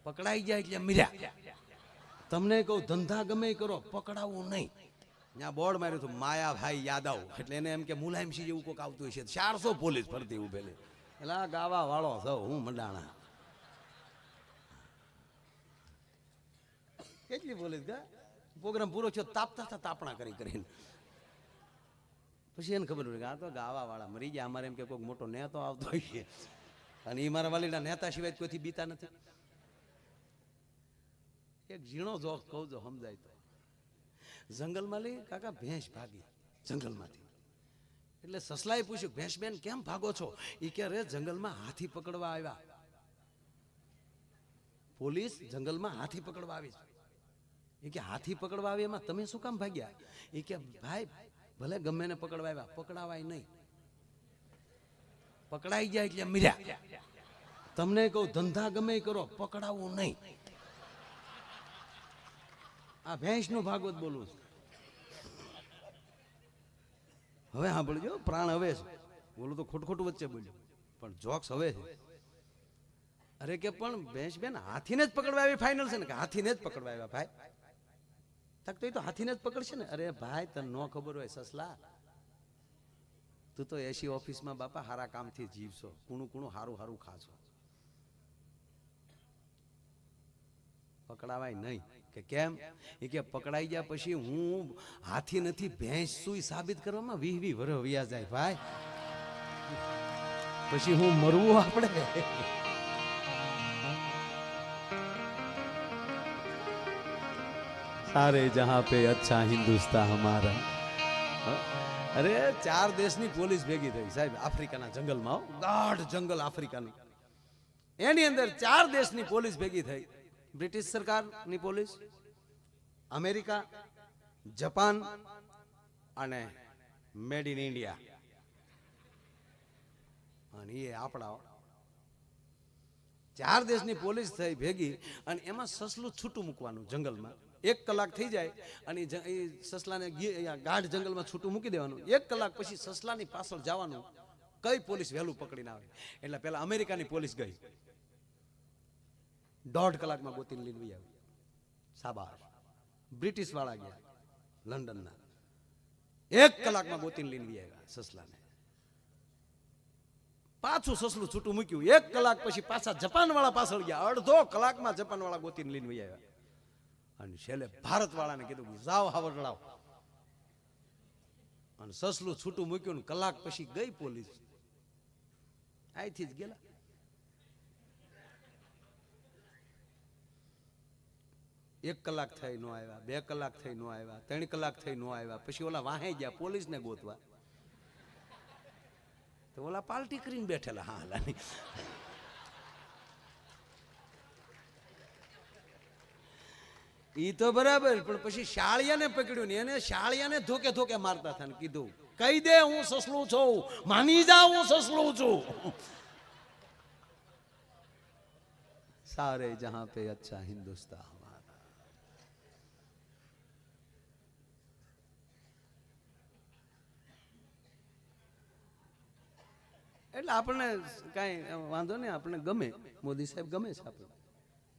પકડાઈ જાય એટલે મીર્યા. તમને કહું ધંધા ગમે કરો, પકડાવું નહીં. ત્યાં બોર્ડ માર્યું હતું માયાભાઈ યાદવ, એટલે એને એમ કે મુલાયમસિંહ જેવું કોઈક આવતું હશે. 400 પોલીસ ફરતી ઉભેલી. એટલે આ ગાવા વાળો છો હું મંડાણા. કેટલી પોલીસ ગા પ્રોગ્રામ પૂરો થયો તાપતા હતા તાપણા કરીને. પછી એને ખબર પડી કે આ તો ગાવા વાળા મરી ગયા. અમારે એમ કે કોઈક મોટો નેતો આવતો હોય છે, અને એ મારા વાલીના નેતા સિવાય કોઈથી બીતા નથી. એક ઝીણો જોક કહું જો સમજાય તો. જંગલમાં લઈ કાકા ભેંસ ભાગી જંગલમાંથી. એટલે સસલાએ પૂછ્યું ભેંસ બેન કેમ ભાગો છો? એ કે રે જંગલમાં હાથી પકડવા આવ્યા. પોલીસ જંગલમાં હાથી પકડવા આવી. એ કે હાથી પકડવા આવી એમાં તમે શું કામ ભાગ્યા? એ કે ભાઈ ભલે ગમે ને પકડવા આવ્યા, પકડાવાય નહીં. પકડાઈ જાય એટલે મીર્યા. તમને કહું ધંધા ગમે કરો, પકડાવું નહીં. આ ભેંસ નું ભાગવત બોલું છું. હવે સાંભળજો, પ્રાણ હવે છે બોલું તો ખોટું વચ્ચે બોલ્યું, પણ જોક્સ હવે છે. અરે કે પણ ભેંસ બેન હાથીને જ પકડવા આવી ફાઇનલ છે ને? કે હાથીને જ પકડવા આવ્યા ભાઈ. તક તો એ તો હાથીને જ પકડશે ને. અરે ભાઈ તને ન ખબર હોય સસલા, તું તો એસી ઓફિસમાં બાપા હારા કામથી જીવશો, કુણું હારું ખાશો. પકડાવાય નહીં. કે કેમ? એ કે પકડાઈ ગયા પછી હું હાથી નથી ભેંસ સુઈ સાબિત કરવામાં 20 વર્ષ વ્યા જાય ભાઈ. પછી હું મરવું આપણે. सारे जहां पे अच्छा हिंदुस्तान हमारा. अरे 4 દેશની પોલીસ ભેગી થઈ સાહેબ આફ્રિકાના જંગલમાં. ગાઢ જંગલ આફ્રિકાનું, એની અંદર 4 દેશની પોલીસ ભેગી થઈ. બ્રિટિશ સરકારની પોલીસ, અમેરિકા, જાપાન અને મેડ ઇન ઇન્ડિયા. અને એ આપણા 4 દેશની પોલીસ થઈ ભેગી. અને એમાં સસલું છૂટું મૂકવાનું જંગલમાં. 1 કલાક થઈ જાય અને એ સસલાને ગાઢ જંગલમાં છૂટું મૂકી દેવાનું. 1 કલાક પછી સસલાની પાછળ જવાનું. કઈ પોલીસ વહેલું પકડીને આવે. એટલે પેલા અમેરિકાની પોલીસ ગઈ, 1.5 કલાકમાં ગોતીને લઈને આવી. શાબાશ. બ્રિટિશ વાળા ગયા લંડનના, 1 કલાકમાં ગોતીને લઈને આવ્યા સસલાને. પાછું સસલું છૂટું મૂક્યું. 1 કલાક પછી પાછા જાપાન વાળા પાછળ ગયા. 1/2 કલાકમાં જાપાન વાળા ગોતીને લઈને આવ્યા. અને છેલ્લે ભારત વાળાને કીધું કે જાઓ હાવરડાવ. અને સસલું છૂટું મૂક્યું. કલાક પછી ગઈ પોલીસ. અહીંથી જ ગયેલા. એક કલાક થઈ નો આવ્યા, 2 કલાક થઈ નો આવ્યા, 3 કલાક થઈ નો આવ્યા. પછી ઓલા વાહે ગયા પોલીસને ગોતવા. તો ઓલા પાલટી કરીને બેઠેલા. હા હાલાની ઈ તો બરાબર, પણ પછી શાળિયાને પકડ્યું ને એને શાળિયાને ધોકે ધોકે મારતા હતા ને કીધું કહી દે હું સસલું છું, માની જા હું સસલું છું. સારે જહાં પે અચ્છા હિન્દુસ્તાન. એટલે આપણને કઈ વાંધો નહીં, આપણને ગમે મોદી સાહેબ ગમે છે આપણે.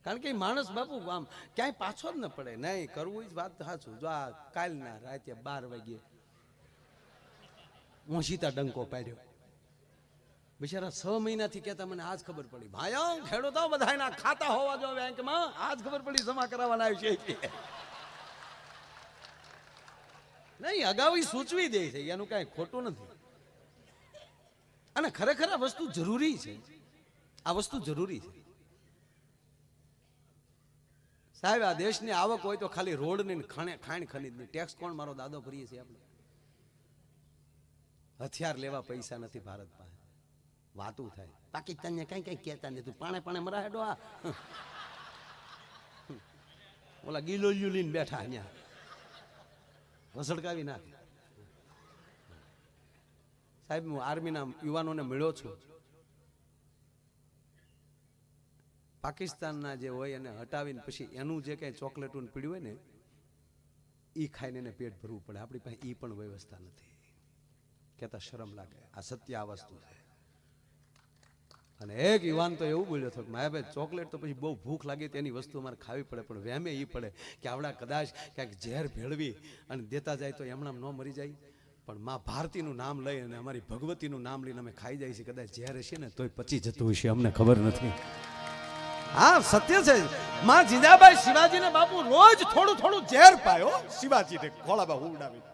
કારણ કે માણસ બાપુ આમ ક્યાંય પાછો જ ન પડે. નહીં કરવું જ વાત સાચું. જો આ કાલના રાતે 12 વાગ્યે હું સીતા ડંકો પાડ્યો. બિચારા 6 મહિનાથી કહેતા મને આજ ખબર પડી. ભાઈઓ ખેડૂતો બધાના ખાતા હોવા જો બેંકમાં, આજ ખબર પડી જમા કરાવવાના આવ્યું છે. નહીં અગાઉ સૂચવી દે છે, એનું કઈ ખોટું નથી. અને ખરેખર આ વસ્તુ જરૂરી છે. આ વસ્તુ જરૂરી છે સાહેબ. આ દેશની આવક હોય તો ખાલી રોડની ખાણ ખનીજની ટેક્સ કોણ? મારો દાદો ભરીએ છીએ આપણે. હથિયાર લેવા પૈસા નથી ભારત પાસે. વાતું થાય. પાકિસ્તાનને કઈ કહેતા નથી. પાણે મરાહેડો. આ ઓલા ગિલોલિયું લઈને બેઠા અહીંયા વસડકાવી નાખે. સાહેબ હું આર્મીના યુવાનોને મળ્યો છું. પાકિસ્તાનના જે હોય એને હટાવીને પછી એનું જે કઈ ચોકલેટું પીડ્યું હોય ને એ ખાઈને એને પેટ ભરવું પડે. આપણી પાસે એ પણ વ્યવસ્થા નથી. કહેતા શરમ લાગે. આ સત્ય આ વસ્તુ છે. અને એક યુવાન તો એવું બોલ્યો હતો કે માયાભાઈ ચોકલેટ તો પછી બહુ ભૂખ લાગી તેની વસ્તુ અમારે ખાવી પડે, પણ વહેમે એ પડે કે આવડા કદાચ ક્યાંક ઝેર ભેળવી અને દેતા જાય તો એમણામ ન મરી જાય, પણ માં ભારતીનું નામ લઈ અને અમારી ભગવતીનું નામ લઈને અમે ખાઈ જાય છે, કદાચ ઝેર હશે ને તોય પચી જતું હશે, અમને ખબર નથી. હા સત્ય છે. માં જીજાબાઈ શિવાજીને બાપુ રોજ થોડું થોડું ઝેર પાયો, શિવાજીને ખોળામાં હુવડાવી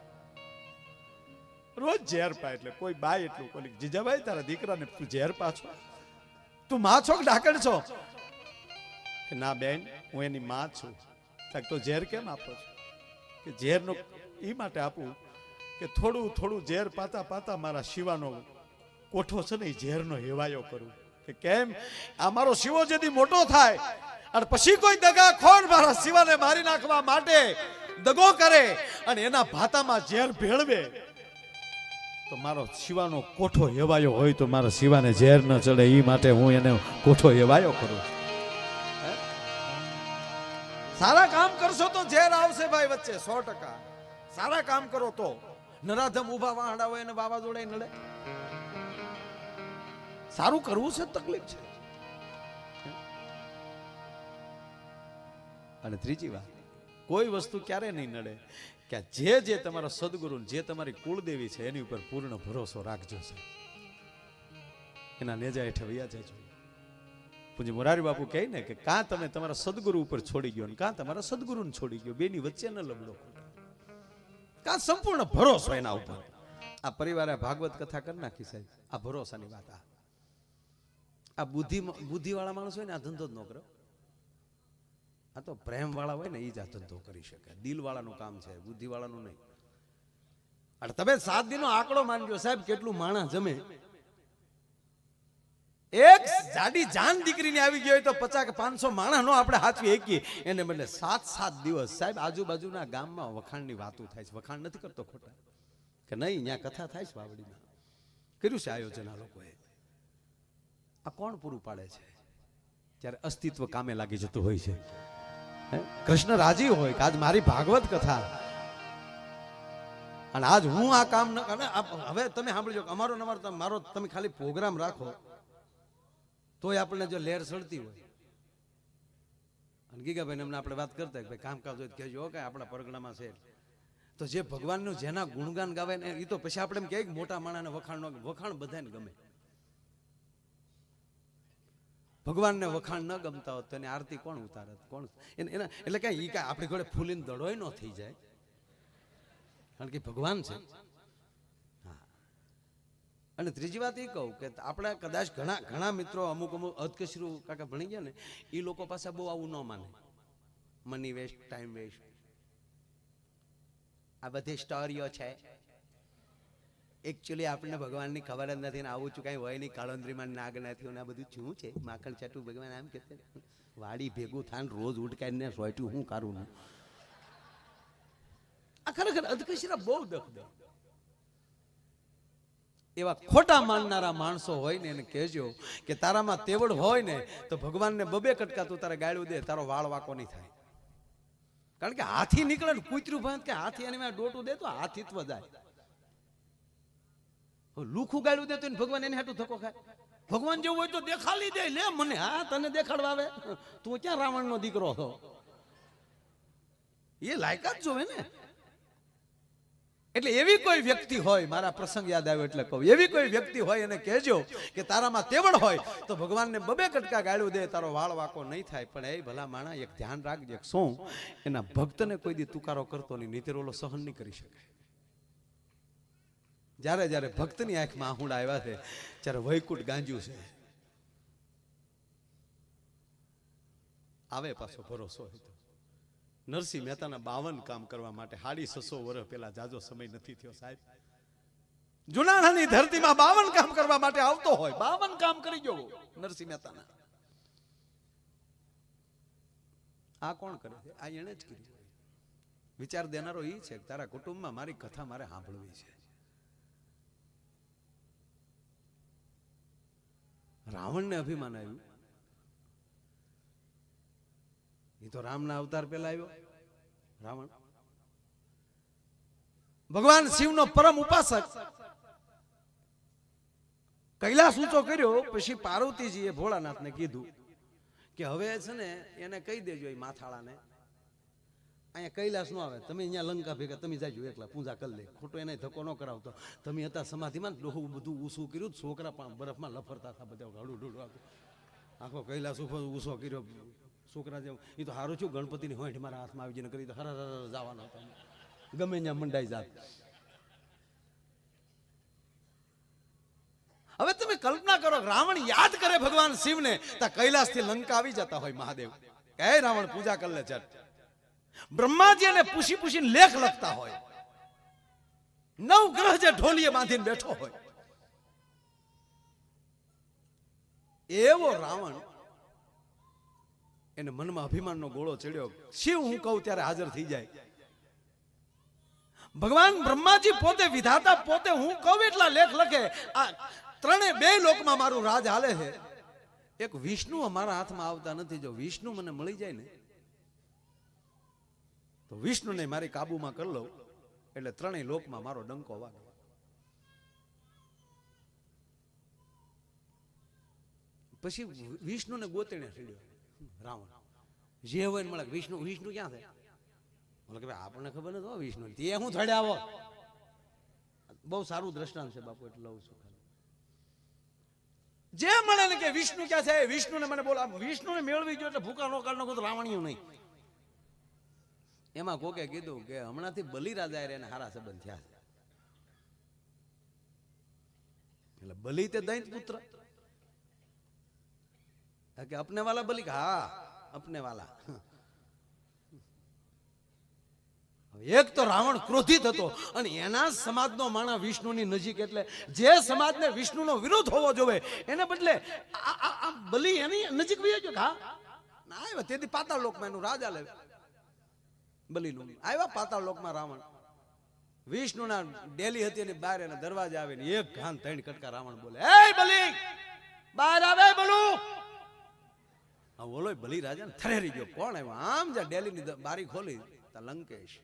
રોજ ઝેર પાય. એટલે કોઈ બાય એટલું બોલી, જીજાબાઈ તારા દીકરાને તું ઝેર પાછો, તું માં છો કે ડાકણ છો? કે ના બેન હું એની માં છું. તો ઝેર કેમ આપો છો? કે ઝેરનો એ માટે આપું કે થોડું થોડું ઝેર પાતા પાતા મારા શિવાનો કોઠો છે ને એ ઝેરનો હેવાયો કરું. કે કેમ આ મારો શિવો જેથી મોટો થાય અને પછી કોઈ દગાખોર મારા શિવાને મારી નાખવા માટે દગો કરે અને એના ભાતામાં ઝેર ભેળવે તો મારો શિવાનો કોઠો હેવાયો હોય તો મારા શિવાને ઝેર ન ચડે, એ માટે હું એને કોઠો હેવાયો કરું. સારા કામ કરશો તો ઝેર આવશે ભાઈ વચ્ચે 100%. સારા કામ કરો તો નરાધમ ઉભા વાહડા હોય અને વાવાઝોડા નડે. સારું કરવું છે તકલીફ છે. અને ત્રીજી વાત, કોઈ વસ્તુ ક્યારે નહીં નડે કે જે તમારા સદગુરુ જે તમારી કુળદેવી છે એની ઉપર પૂર્ણ ભરોસો રાખજો છે, એના નેજા હેઠળ વયા જજો. પૂજ્ય મોરારી બાપુ કહે ને કે કાં તમે તમારા સદગુરુ ઉપર છોડી ગયો ને કાં તમારા સદગુરુને છોડી ગયો, બેની વચ્ચે ન લબડો, કાં સંપૂર્ણ ભરોસો એના ઉપર. આ પરિવારે ભાગવત કથા કરી નાખી સાહેબ, આ ભરોસાની વાત. આ બુદ્ધિ વાળા માણસ હોય ને આ ધંધો જ ન કરે. આ તો પ્રેમ વાળા હોય ને એ જ આ ધંધો કરી શકે. દિલ વાળાનું કામ છે, બુદ્ધિ વાળાનું નહીં. અને તમે 7 દિનનો આંકડો માનજો સાહેબ, કેટલું માણસ જમે. એક જાડી જાન દીકરીને આવી ગઈ હોય તો 50 કે 500 માણસ નો આપણે હાથવી એકીએ, એને બદલે 7 દિવસ સાહેબ આજુબાજુના ગામમાં વખાણની વાતો થાય છે. વખાણ નથી કરતો ખોટા કે નહીં, ત્યાં કથા થાય છે. વાવડીમાં કર્યું છે આયોજન આ લોકોએ. આ કોણ પૂરું પાડે છે? જ્યારે અસ્તિત્વ કામે લાગી જતું હોય છે. કૃષ્ણ રાજી હોય કે આજ મારી ભાગવત કથા અને આજ હું આ કામ ન. હવે તમે સાંભળજો, અમારો મારો તમે ખાલી પ્રોગ્રામ રાખો તોય આપણને જો લહેર સળતી હોય. અને ગીગાભાઈ અમને આપણે વાત કરતા ભાઈ કામકાજ હોય કહેજો કે આપણા પરગણામાં છે તો જે ભગવાનનું જેના ગુણગાન ગાવે ને એ તો પછી આપણે એમ કહે મોટા માણાને વખાણ બધાને ગમે. ભગવાનને વખાણ ન ગમતા હોત તો એની આરતી કોણ ઉતારત? કોણ એના એટલે કઈ ઈ કઈ આપણી ઘોડે ફૂલીને દડોય ન થઈ જાય, કારણ કે ભગવાન છે. અને ત્રીજી વાત એ કહું કે આપણા કદાચ ઘણા મિત્રો અમુક અધકશરું કાકા ભણી ગયા ને એ લોકો પાસે બહુ આવું ન માને. મની વેસ્ટ, ટાઈમ વેસ્ટ, આ બધી સ્ટોરીઓ છે. એકચ્યુઅલી આપણને ભગવાનની ખબર જ નથી ને આવું છું કઈ હોય નહીં. કાળોન્દ્રીમાં નાગ નથી, આ બધું શું છે? માખણ ચાટું ભગવાન આમ કે વાડી ભેગું થાય રોજ ઉડકાઈને સોયટું હું કરું. આ ખરેખર અધકશરા બહુ દખ. એવા ખોટા માનનારા માણસો હોય ને એને કહેજો કે તારામાં તેવડ હોય ને તો ભગવાનને બબે કટકા તું તારે ગાળ્યું દે, તારો વાળ વાકો નહીં થાય. કારણ કે હાથી નીકળે ને કૂતરું ભાંત કે હાથી એને ડોટું દે તો હાથીત્વ જાય. લુખું ગાળ્યું દે તો ભગવાન એને હાટું ધક્કો ખાય. ભગવાન જેવું હોય તો દેખાડી દે, લે મને હા તને દેખાડવા આવે, તું ક્યાં રાવણનો દીકરો છો? એ લાયકાત જોવે ને. એટલે એવી કોઈ વ્યક્તિ હોય, મારા પ્રસંગ યાદ આવ્યો એટલે કહું, એવી કોઈ વ્યક્તિ હોય એને કહેજો કે તારામાં તેવડ હોય તો ભગવાનને બબે કટકા ગાળ્યું દે, તારો વાળ વાકો નહીં થાય. પણ એ ભલા માણા એક ધ્યાન રાખજે, શું એના ભક્તને કોઈ દી તુકારો કરતો નહીં, નહીતર ઓલો સહન નહીં કરી શકે. જ્યારે જ્યારે ભક્તની આંખમાં આહુડા આવ્યા છે ત્યારે વૈકુંઠ ગાંજ્યું છે. આવે પાછો ભરોસો. નરસિંહ મહેતાના 52 કામ કરવા માટે 650 વર્ષ પહેલા જાજો સમય નથી થયો સાહેબ. જુનાણાની ધરતીમાં 52 કામ કરવા માટે આવતો હોય, 52 કામ કરી ગયો નરસિંહ મહેતાના. આ કોણ કરે છે? આ એને જ કર્યું. વિચાર દેનારો એ છે કે તારા કુટુંબમાં મારી કથા મારે સાંભળવી છે. રાવણને અભિમાન આવ્યું, એ તો રામના અવતાર પહેલા આવ્યો. રાવણ ભગવાન શિવનો પરમ ઉપાસક, કૈલાસ ઊંચો કર્યો પછી પાર્વતીજીએ ભોળાનાથને કીધું કે હવે છે ને એને કહી દેજો એ માથાળાને અહીંયા કૈલાસ ન આવે, તમે અહીંયા લંકા ભેગા તમે જાજો એકલા પૂજા કરી લે, ખોટો એને ધક્કો ન કરાવતો. તમે હતા સમાધિમાં ડોહું બધું ઊંચું કર્યું, છોકરા પણ બરફમાં લફરતા હતા બધા ગાડું ડોડું આખો કૈલાસ ઉપર ઊંચો કર્યો. છોકરા જેમ એ તો સારું છું ગણપતિની હોંઠ મારા હાથમાં આવી જઈને કરી તો હર જવાનો હતો, ગમે ત્યાં મંડાઈ જાત. હવે તમે કલ્પના કરો, રાવણ યાદ કરે ભગવાન શિવને તો કૈલાસથી લંકા આવી જતા હોય મહાદેવ, કે રાવણ પૂજા કરી લે ચટ. બ્રહ્માજી એને પૂછી પૂછીને લેખ લખતા હોય, નવ ગ્રહ જે ઢોલીએ બાંધીને બેઠો હોય એવો રાવણ, એને મનમાં અભિમાનનો ગોળો ચડ્યો. શિવ હું કહું ત્યારે હાજર થઈ જાય. ભગવાન બ્રહ્માજી પોતે વિધાતા, પોતે હું કહું એટલા લેખ લખે. આ ત્રણે બે લોકમાં મારું રાજ હાલે છે. એક વિષ્ણુ અમારા હાથમાં આવતા નથી. જો વિષ્ણુ મને મળી જાય ને તો વિષ્ણુને મારી કાબુમાં કરી લઉં એટલે ત્રણેય લોકમાં મારો ડંકો વાગે. પછી વિષ્ણુને ગોતેણે ચડ્યો રાવણ. જે હોય ને મળે વિષ્ણુ, વિષ્ણુ ક્યાં છે? બોલે કે ભાઈ આપણને ખબર નથી વિષ્ણુ, તે હું થડે આવો. બહુ સારું દ્રષ્ટાંત છે બાપુ, એટલે લઉં છું. જે મળે ને કે વિષ્ણુ ક્યાં છે, વિષ્ણુને મને બોલા, વિષ્ણુને મેળવી ગયો એટલે ભૂકા નો કાઢ નાખો તો રાવણીયું નહીં. એમાં કોકે કીધું કે હમણાંથી બલિરાજા એને હારા સંબંધ થયા છે. એટલે બલિ તે દૈત પુત્ર કે અપને વાલા બલિ, હા અપને વાલા. એક તો રાવણ ક્રોધિત હતો અને એના સમાજનો માણસ વિષ્ણુની નજીક, એટલે જે સમાજને વિષ્ણુનો વિરોધ હોવો જોઈએ એને બદલે બલિ એની નજીક વહી ગયો. હા ના આવ્યા તેથી પાતાળ લોકમાં એનું રાજા લે બલિનું આવ્યા પાતાળ લોકમાં રાવણ. વિષ્ણુના ડેલી હતી એની બહાર એના દરવાજે આવીને એક ઘાન ત્રણ કટકા રાવણ બોલે, એ બલિ બહાર આવે બોલું. બોલો બલિ રાજા ને થરેરી ગયો, કોણ આવ્યો? આમ જ્યાં ડેલીની બારી ખોલી તા લંકેશ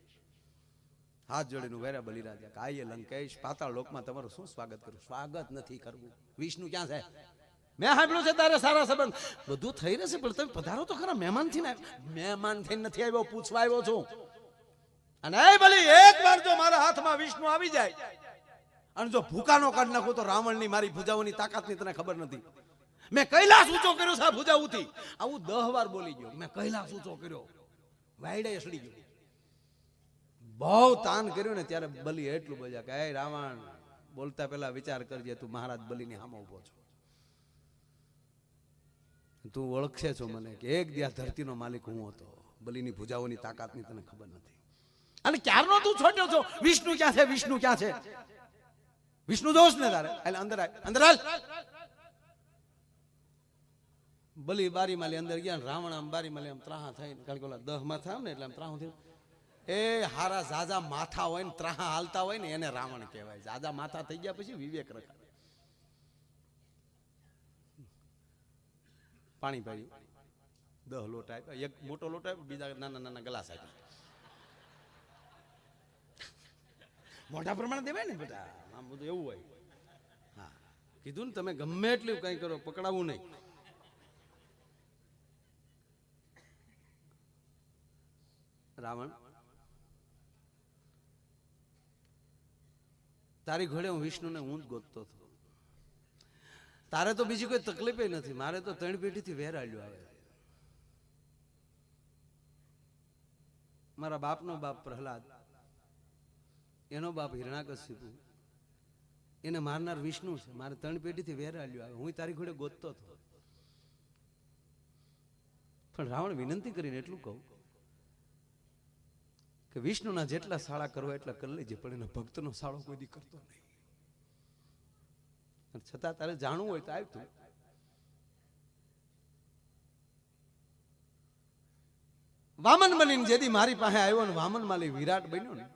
હાથ જોડીને વેરા બલિરાજા કે આઈએ લંકેશ, પાતાળ લોકમાં તમારું શું સ્વાગત કરું? સ્વાગત નથી કરવું. વિષ્ણુ ક્યાં છે? મેં સાંભળ્યું છે તારે સારા સંબંધ, બધું થઈ રહેશે પણ તમે પધારો તો ખરા. મહેમાન થઈને મહેમાન થઈને નથી આવ્યો, પૂછવા આવ્યો છું. અને એ બલિ એક વાર જો મારા હાથમાં વિષ્ણુ આવી જાય અને જો ભૂકાનો કાઢ નાખું તો રાવણની મારી ભુજાઓની તાકાતની તને ખબર નથી. મેં કૈલાસ ઊંચો કર્યો છે ભુજાઓથી, આવું 10 વાર બોલી ગયો. મેં કૈલાસ ઊંચો કર્યો, વાયડે સડી ગયો. બહુ તાન કર્યું ને ત્યારે બલિ એટલું બોલ્યા કે એ રાવણ, બોલતા પેલા વિચાર કરજે, તું મહારાજ બલિની સામે ઉભો છો, તું ઓળખશે છો મને કે એક દિયા ધરતીનો માલિક હું હતો. બલિની ભુજાઓની તાકાતની તને ખબર નથી. અને ક્યારનો તું છોડ્યો છો? વિષ્ણુ ક્યાં છે? વિષ્ણુ ક્યાં છે? વિષ્ણુ દોષ ને તારે, એટલે અંદર આય, અંદર હાલ. બલિ બારી માલી અંદર ગયા, રાવણ આમ બારી માલી આમ ત્રાહા થઈને, કારણ કે ઓલા 10 માં થાય ને એટલે આમ ત્રાહું થયું. એ હારા જાજા માથા હોય ને ત્રાહા હાલતા હોય ને એને રાવણ કહેવાય. જાજા માથા થઈ ગયા પછી વિવેક રખાય. પાણી પાડ્યું, 10 લોટ આપ્યા, એક મોટો લોટ આપ્યો, બીજા નાના નાના ગ્લાસ આપ્યા. મોટા પ્રમાણે દેવાય ને બધા, આમ બધું એવું હોય. હા કીધું ને તમે ગમે એટલું કઈ કરો, પકડાવું નહીં. રાવણ, તારી ઘોડે હું વિષ્ણુને હું જ ગોતતો હતો. તારે તો બીજી કોઈ તકલીફ નથી, મારે તો 3 પેઢીથી વેરાડ્યો આવે. મારા બાપનો બાપ પ્રહલાદ, એનો બાપ હિરણાકશિપુ, એને મારનાર વિષ્ણુ છે. મારે 3 પેઢીથી વેરાડ્યો આવે, હું તારી ઘોડે ગોતતો હતો. પણ રાવણ વિનંતી કરીને એટલું કહું કે વિષ્ણુના જેટલા સાળા કરવા એટલા કરી લેજે, પણ એના ભક્તનો સાળો કોઈ દી કરતો નહીં. છતાં તારે જાણવું હોય તો આવતું. વામન બનીને જેદી મારી પાસે આવ્યો ને વામન માલી વિરાટ બન્યો ને,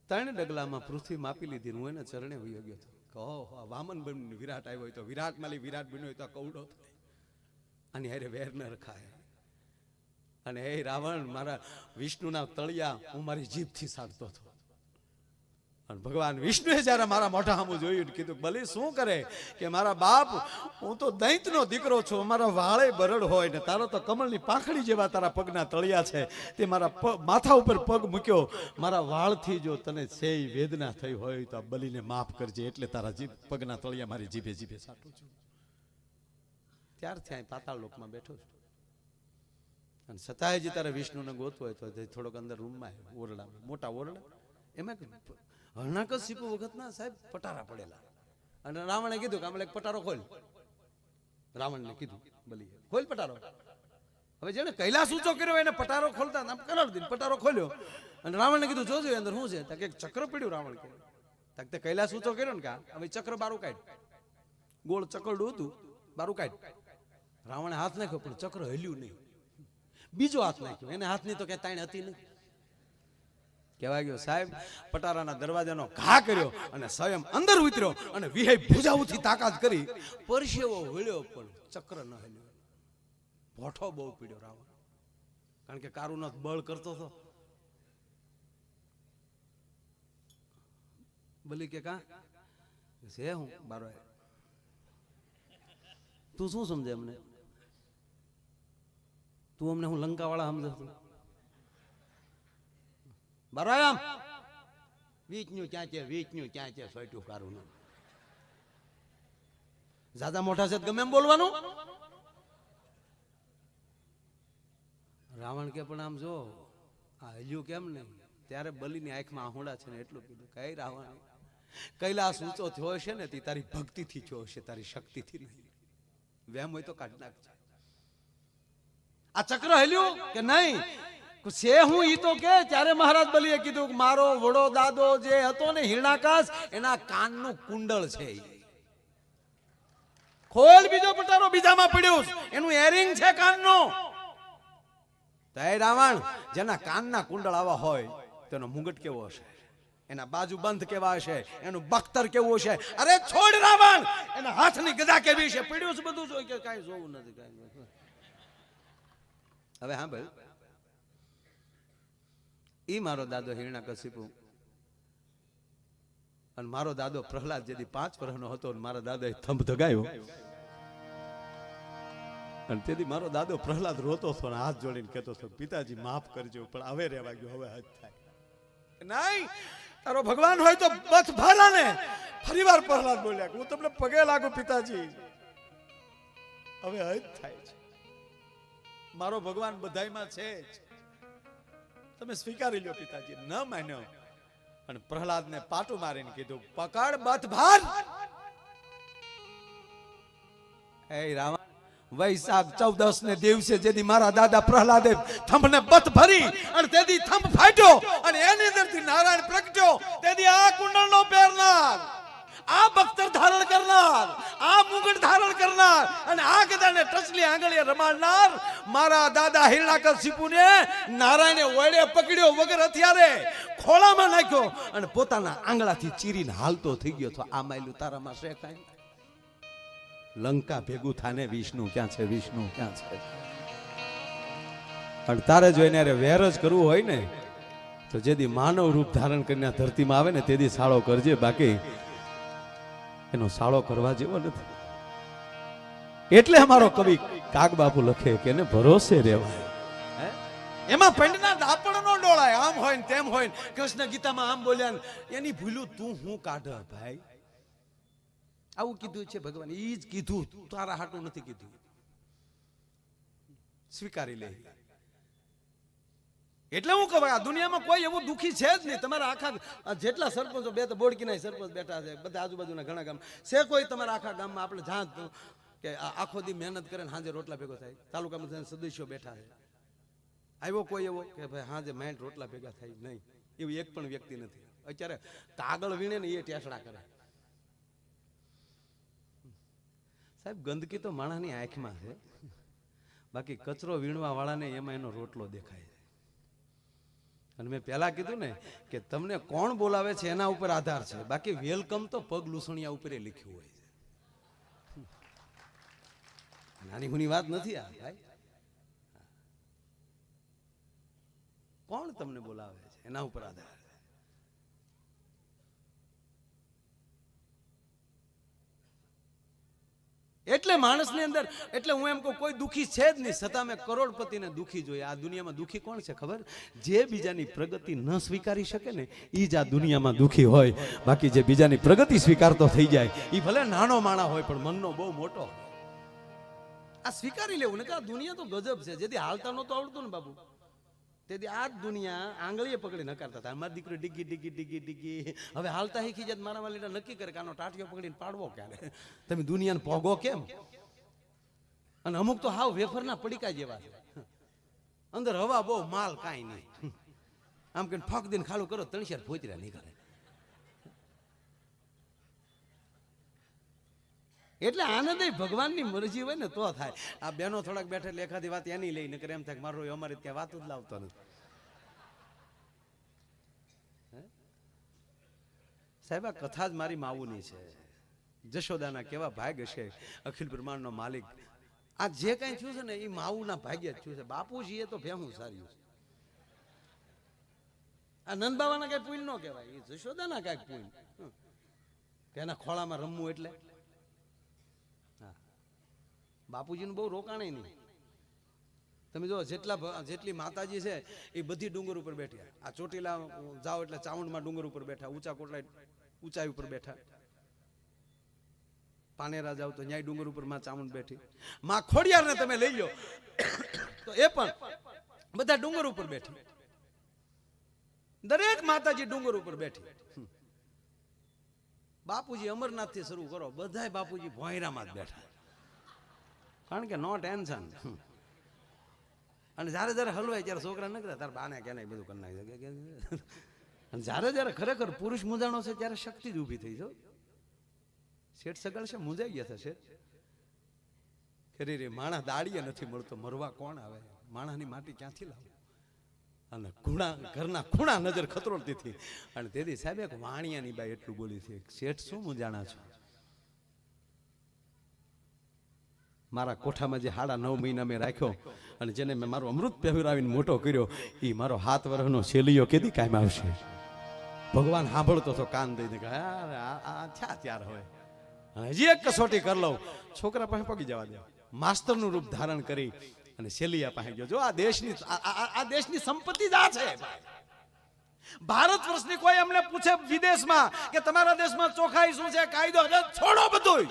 3 ડગલામાં પૃથ્વી માપી લીધી. હું એના ચરણે વયો ગયો હતો. કહો વામન બનીને વિરાટ આવ્યો હોય તો વિરાટ માલી વિરાટ બન્યો હોય તો કવડો થાય, અને હારે વેર ન રખાય. અને એ રાવણ, મારા વિષ્ણુના તળિયા હું મારી જીભથી સાધતો હતો અને ભગવાન વિષ્ણુએ જ્યારે મારા મોઢા સામું જોયું કીધું બલી શું કરે કે મારા બાપ હું તો દૈત્યનો દીકરો છું, મારા વાળે બરડ હોય ને તારો તો કમળની પાંખડી જેવા તારા પગના તળિયા છે, તે મારા માથા ઉપર પગ મૂક્યો, મારા વાળથી જો તને સેય વેદના થઈ હોય તો આ બલીને માફ કરજે, એટલે તારા પગના તળિયા મારી જીભે જીભે સાટું છું. ત્યારથી અહીં પાતાળ લોકમાં બેઠો છું. અને છતાંય જે તારે વિષ્ણુને ગોતવો હોય તો થોડોક અંદર રૂમમાં ઓરડામાં, મોટા ઓરડા, એમાં હરણાકશિપુ વખતના સાહેબ પટારા પડેલા. અને રાવણે કીધું કે આમ એક પટારો ખોલ. રાવણને કીધું બલીએ ખોલ પટારો. હવે જેને કૈલાસ ઊંચો કર્યો એને પટારો ખોલતા આમ કરાવી દીધું, પટારો ખોલ્યો. અને રાવણને કીધું જોજો અંદર શું છે? કે એક ચક્ર પડ્યું. રાવણ કે તે કૈલાસ ઊંચો કર્યો ને કા હવે ચક્ર બારું કાઢ, ગોળ ચકરડું હતું બારું કાઢ. રાવણે હાથ નાખ્યો પણ ચક્ર હલ્યું નહીં. બીજો હાથ નાખ્યો, એને હાથની તો ક્યાંય તાણ હતી નહીં. કહેવાય ગયો સાહેબ પટારાના દરવાજાનો ઘા કર્યો અને સ્વયં અંદર ઉતર્યો અને વિહે ભુજાઓથી તાકાત કરી પરસેવો વળ્યો પણ ચક્ર ન હલ્યો. ભોઠો બહુ પીડ્યો રાવણ, કારણ કે કારુનો બળ કરતો હતો. બલી કે કા છે હું બારો તું શું સમજે અમને? તું અમને હું લંકા વાળા સમજે? બરાબર વીચન્યું ક્યાં છે, વીચન્યું ક્યાં છે, સોટ્યું કારું જાદા મોટા છે ગમે એમ બોલવાનું. રાવણ કે પણ આમ જો આ હલ્યું કેમ નહીં? ત્યારે બલીની આંખમાં આહોડા છે ને એટલું કીધું કઈ રાવણ કૈલાસ ઊંચો થયો હશે ને તે તારી ભક્તિથી થયો હશે, તારી શક્તિથી નહીં. વેમ હોય તો કાઢ નાખજે. આ ચક્ર હલ્યું કે નહીં છે હું ઈ તો કે ત્યારે મહારાજ બલીએ કીધું કે મારો વડો દાદો જે હતો ને હિરણાકાશ એના કાનનું કુંડળ છે. ખોલ બીજો પટારો બીજામાં પડ્યું, એનું એરિંગ છે કાનનું. તય રાવણ જેના કાનના કુંડળ આવા હોય તેનો મુગટ કેવો હશે, એના બાજુ બંધ કેવા હશે, એનું બખ્તર કેવું હશે. અરે છોડ રાવણ, એના હાથની ગદા કેવી છે, પડ્યું છે બધું જોઈ કે કાંઈ જોવું નથી કાંઈ. હવે હા ભાઈ ઈ મારો દાદો હિરણાકશિપુ અને મારો દાદો પ્રહલાદ જેથી 5 વર્ષનો હતો મારા દાદાએ થંભ ધગાયો અને તેથી મારો દાદો પ્રહલાદ રોતો હતો અને હાથ જોડીને કહેતો હતો પિતાજી માફ કરજો, પણ હવે રહેવા ગયો, હવે હદ થાય નહીં. તારો ભગવાન હોય તો બથ ભાલા ને. ફરીવાર પ્રહલાદ બોલ્યા હું તમને પગે લાગુ પિતાજી, હવે હદ થાય છે. મારો ભગવાન બધાયમાં છે જ, તમે સ્વીકારી લ્યો પિતાજી. ન માન્યો અને પ્રહલાદને પાટું મારીને કીધું પકડ બથ ભાર. એ રાવણ વૈશાખ 14 ને દિવસે જેથી મારા દાદા પ્રહલાદે થંભને બથ ભરી અને તેથી થંભ ફાટ્યો અને એની અંદરથી નારાયણ પ્રગટ્યો. તેથી આ કુંડળનો પહેરનાર, આ બખ્તર ધારણ કરનાર, આ મુગટ ધારણ કરનાર અને આ ગદાને ટચલી આંગળીએ રમાડનાર મારા દાદા હિરણાકશિપુને નારાયણે ઓળે પકડ્યો વગર હથિયારે, ખોળામાં નાખ્યો અને પોતાના આંગળાથી ચીરીને હાલતો થઈ ગયો. તો આ માયલું તારામાં છે કાંઈ? લંકા ભેગું થાને વિષ્ણુ ક્યાં છે, વિષ્ણુ ક્યાં છે? અને તારે જોઈને અરે વેર જ કરવું હોય ને તો જેથી માનવ રૂપ ધારણ કરીને ધરતીમાં આવે ને તેથી સાળો કરજે, બાકી એનો સાળો કરવા જેવો નથી. એટલે અમારો કવિ કાગબાપુ લખે કે એને ભરોસે રહેવાય. એમાં પંડના દાપણ નો ડોળાય, આમ હોય ને તેમ હોય. કૃષ્ણ ગીતામાં આમ બોલ્યા એની ભૂલું તું હું કાઢ ભાઈ. આવું કીધું છે ભગવાન, ઈ જ કીધું, તારા હાટું નથી કીધું. સ્વીકારી લે. એટલે હું કહું આ દુનિયામાં કોઈ એવું દુખી છે જ નહીં. તમારા આખા જેટલા સરપંચો, બે તો બોડકીના સરપંચ બેઠા છે, બધા આજુબાજુના ઘણા ગામ છે, કોઈ તમારા આખા ગામમાં આપણે જાત કે આખો દી મહેનત કરે ને હાજે રોટલા ભેગો થાય. તાલુકામાં સદસ્યો બેઠા છે, આવ્યો કોઈ એવો કે ભાઈ હાજે માઇન્ડ રોટલા ભેગા થાય નહીં, એવું એક પણ વ્યક્તિ નથી. અત્યારે કાગળ વીણે ને એ ટેસડા કરે. સાહેબ ગંદકી તો માણસની આંખમાં છે, બાકી કચરો વીણવા વાળાને એમાં એનો રોટલો દેખાય છે. અને મેં પહેલા કીધું ને કે તમને કોણ બોલાવે છે એના ઉપર આધાર છે, બાકી વેલકમ તો પગ લૂસણિયા ઉપર લખ્યું હોય છે. નાની હુની વાત નથી આ ભાઈ. કોણ તમને બોલાવે છે એના ઉપર આધાર છે. એટલે માણસની અંદર, એટલે હું એમ કહું કોઈ દુખી છે જ નહીં, છતાં મેં કરોડપતિને દુખી જોઈએ. આ દુનિયામાં દુખી કોણ છે ખબર? જે બીજાની પ્રગતિ ન સ્વીકારી શકે ને એ જ આ દુનિયામાં દુખી હોય. બાકી જે બીજાની પ્રગતિ સ્વીકારતો થઈ જાય એ ભલે નાનો માણા હોય પણ મનનો બહુ મોટો. આ સ્વીકારી લેવું ને કે આ દુનિયા તો ગજબ છે. જેથી હાલતા નહોતું આવડતું ને બાબુ, તેથી આ દુનિયા આંગળીએ પકડી નકારતા હતા. મારી દીકરી ડીગી ડીગી ડીગી ડીગી હવે હાલતા શીખી જાય. મારા વાલીને નક્કી કરે કે આનો ટાટિયો પકડીને પાડવો ક્યારે. તમે દુનિયાને પોગો કેમ? અને અમુક તો હાવ વેફરના પડીકા જેવા છે, અંદર હવા બહુ, માલ કાંઈ નહીં. આમ કે ફક દઈને ખાલું કરો, તણશેર ભોતરા નીકળે. એટલે આનંદ ભગવાનની મરજી હોય ને તો થાય. આ બેનો થોડાક બેઠે એટલે એખાદી વાત એની લઈને કરે એમ થાય મારો અમારે ત્યાં વાત જ લાવતો નથી. સાહેબ આ કથા જ મારી માવુની છે. જશોદાના કેવા ભાગ હશે, અખિલ બ્રહ્માંડનો માલિક. આ જે કઈ થયું છે ને એ માવુના ભાગ્ય જ થયું છે. બાપુજી એ તો ભેહું સાર્યું છે. આ નંદબાવાના કઈ પુણ્ય ન કહેવાય, એ જશોદાના કઈક પુણ્ય કે એના ખોળામાં રમવું. એટલે બાપુજીનું બહુ રોકાણે નહીં. તમે જો જેટલી માતાજી છે એ બધી ડુંગર ઉપર બેઠી. આ ચોટીલા જાઓ એટલે ચાઉંડમાં ડુંગર ઉપર બેઠા, ઊંચા કોટલા ઊંચાઈ ઉપર બેઠા. પાનેરા જાવ તો ન્યાય ડુંગર ઉપર માં ચામુંડ બેઠી. માં ખોડિયારને તમે લઈ લો તો એ પણ બધા ડુંગર ઉપર બેઠી. દરેક માતાજી ડુંગર ઉપર બેઠી. બાપુજી અમરનાથ થી શરૂ કરો, બધાય બાપુજી ભોંયરામાં જ બેઠા. કારણ કે નો ટેન્શન. અને જ્યારે જ્યારે હલવાય ત્યારે છોકરા ન કરે તાર બાને કે બધું કરી નાખે. અને જ્યારે જ્યારે ખરેખર પુરુષ મુંજાણો છે ત્યારે શક્તિ જ ઊભી થઈ. જો શેઠ સગળ છે મુંજાઈ ગયા છે. ખરી રે માણસ દાડીએ નથી મળતો, મરવા કોણ આવે? માણસની માટી ક્યાંથી લાવે? અને ઘરના ખૂણા નજર ખતરોડતી હતી. અને તેથી સાહેબ એક વાણિયાની બાઈ એટલું બોલી છે, શેઠ શું મુંજાણા છો? મારા કોઠામાં જે 9.5 મહિના મેં રાખ્યો અને જેને મેં મારો અમૃત પહેરાવીને મોટો કર્યો એ મારો 7 વર્ષનો શેલીયો કેદી કાયમ આવશે? ભગવાન સાંભળતો તો કાન દઈને કે આ થયા ત્યાર હોય. હજી એક કસોટી કરી લઉં, છોકરા પાસે પગી જવા દે. માસ્તરનું રૂપ ધારણ કરી અને શેલિયા પાસે ગયો. જો આ દેશની સંપત્તિ જ આ છે. ભારત વર્ષની કોઈ અમને પૂછે વિદેશમાં કે તમારા દેશમાં ચોખાઈ શું છે, કાયદો, છોડો બધું.